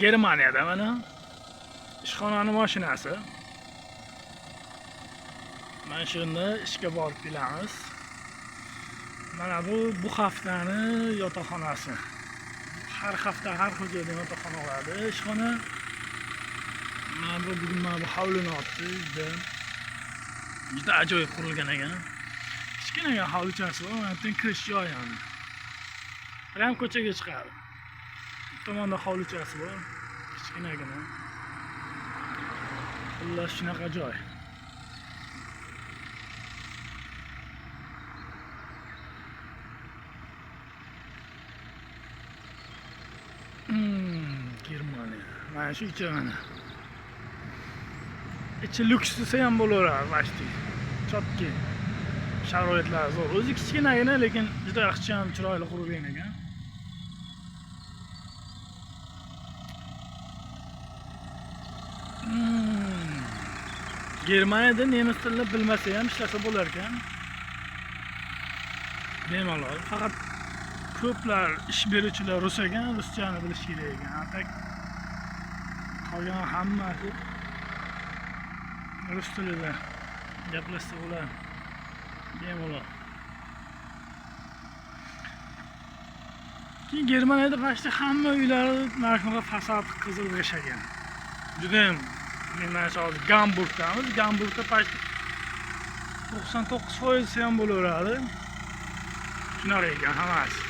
Germaniyada mana ishxonani mashinasi. Mana shunda ishga borib kelamiz. Mana bu haftani yotoqxonasi. Har hafta har hududda yotoqxona bo'ladi. Ishxona. Mana bugun bu hovlini olibdi. Juda ajoyib qurilgan ekan. Kichkina hovlichasi bor, mana bu kirish joyi ham. Ham ko'chaga chiqadi. Bu tomonda hovlichasi bor. Kichkinagina. Xullas shunaqa joy. Germaniya. Mana shu ichi mana. İçi lüks desa ham bo'laveradi, vashti. Chotki. Sharoitlar zo'r. O'zi kichkinagina, lekin juda yaxshi ham chiroyli qurilgan ekan. Germaniyada nemis tilini bilmasa ham ishlasa bo'lar ekan. Bemalol. Faqat ko'plar ish beruvchilar rus ekan, ruschani bilish kerak ekan. Atak qolgan hammasi rus tilida gaplashsa bo'ladi. Bemalol. Keyin Germaniyada faqat hamma uylar mana shunaqa fasad qizil yashagan. Juda ham men hozir Gamburgdamiz. Gamburgda faqat 99% ham bo'laveradi. Shunaqa ekan hammasi.